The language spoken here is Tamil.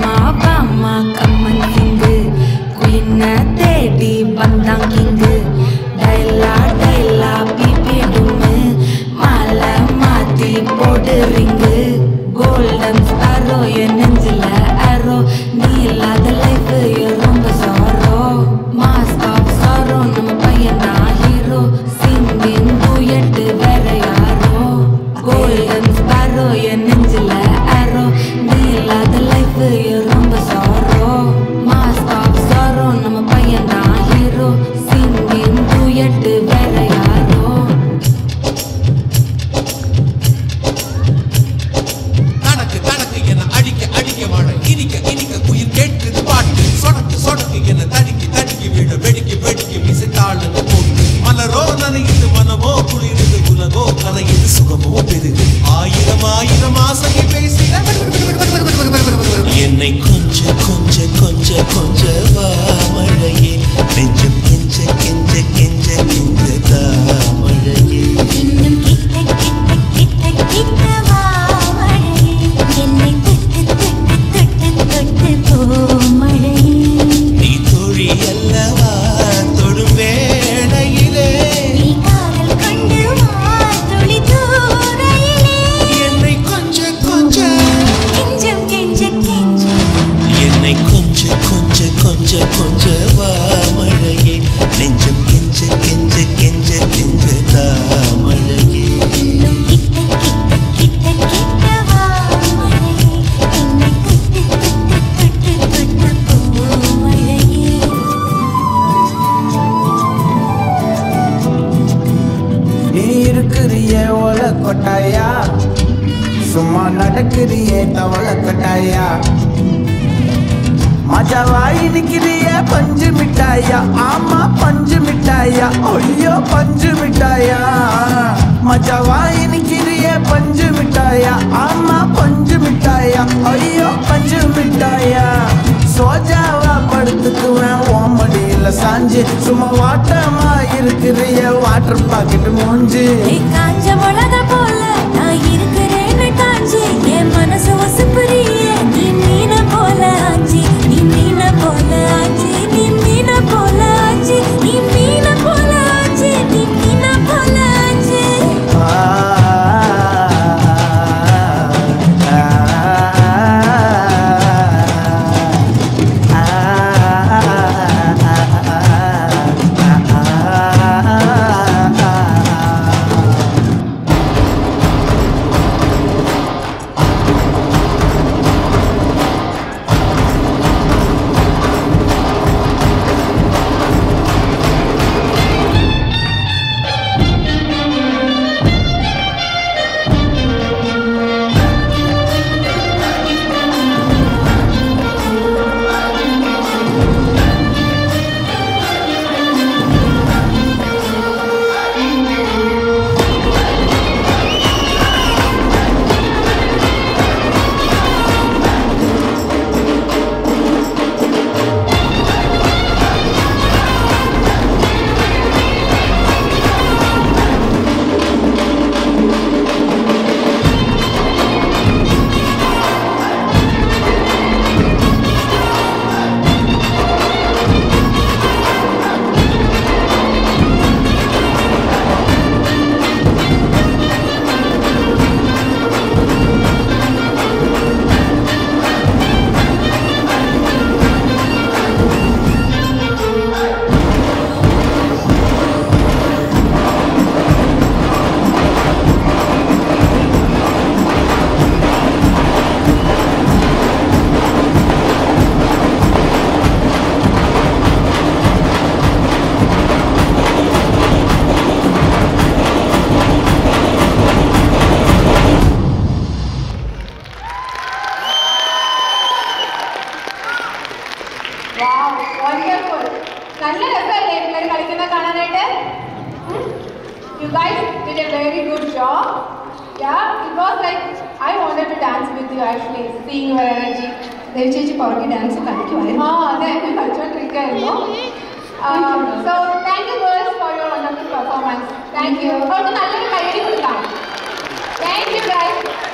வாமா வாமா கம்மன் சிங்கு குயின்ன தேடி வந்தான் கிங்கு டைலா டைலா பிபி டும்மு மாலை மாத்தி போடு ரிங்கு கோல்டன் ஸ்பாரோ என் நெஞ்சில அரோ நீ இல்லாத லைஃப் ரொம்ப சாரோ மாஸ்க் ஆஃப் சாரோ நம்ம பையனா ஹீரோ சிங்கிங் டூயட் வேற யாரோ கோல்டன் ஸ்பாரோ என் நெஞ்சில அரோ நீ இல்லாத லைஃப் ரொம்ப சாரோ மாஸ்க் ஆஃப் சாரோ நம்ம பையனா ஹீரோ சிங்கிங் டூயட் வேற யாரோ கணக்கு கணக்கு என அடிக்க அடிக்க வாழ இனிக்க இனிக்க குயில் கேட்குது பாட்டு சொடக்கு சொடக்கு என தடிக்கி தடிக்கி விட வெடிக்கி வெடிக்கி விசைத்தாளுன்னு போட்டு மலரோ நனையுது மனமோ குளிருது உலகோ கரையுது சுகமோ பெருகு ஆயிரம் ஆயிரம் ஆசையை பேசி என்னை கொஞ்ச கொஞ்ச கொஞ்ச கொஞ்ச வா மழையே நெஞ்சம் கெஞ்ச கெஞ்ச கெஞ்ச கெஞ்ச தா மழையே இன்னும் கிட்ட கிட்ட கிட்ட கிட்ட வா மழையே என்னை தொட்டு தொட்டு தொட்டு தொட்டு போ மழையே நீ தோழி அல்லவா தொடும் வேளையிலே நீ காதல் கொண்டு வா துளி தூரையிலே என்னை கொஞ்ச கொஞ்ச கெஞ்சம் கெஞ்ச கெஞ்ச என்னை கொஞ்ச கொஞ்ச கொஞ்ச கொஞ்ச வா மழையே நெஞ்சம் கெஞ்ச கெஞ்ச கெஞ்ச கெஞ்ச தா மழையே இன்னும் கிட்ட கிட்ட கிட்ட கிட்ட வா மழையே என்னை தொட்டு தொட்டு தொட்டு தொட்டு போ மழையே நீ இருக்கிறிய ஒல கொட்டாயா சும்மா நடக்கிறியே தவள கட்டாயா மஜாவாய் நிக்கிறிய பஞ்சு மிட்டாயா ஆமா பஞ்சு மிட்டாயா ஐயோ பஞ்சு மிட்டாயா மஜாவாய் நிக்கிறிய பஞ்சு மிட்டாயா ஆமா பஞ்சு மிட்டாயா ஐயோ பஞ்சு மிட்டாயா சோஜாவா படுத்துக்குவேன் ஓமடியில சாஞ்சு சும்மா வாட்டமா இருக்கிறிய வாட்டர் பாக்கெட் மூஞ்சி காஞ்ச மிளகா போல நான் இருக்கிறேன்னு காஞ்சி என் மனசு வசுப்புறிய நீ மீன போல ஆஞ்சி நீ மீன போல ஆஞ்சி நீ மீன போல ஆஞ்சி நீ மீன போல ஆஞ்சி நீ மீன போல ஆஞ்சி You guys did a very good job. Yeah, it was like I wanted to dance with you actually, seeing your energy. ചേച്ചി പുറകെ ഡാൻസ് കളിക്കുമായിരുന്നു. So thank you girls for your wonderful performance. Thank you. Thank you guys.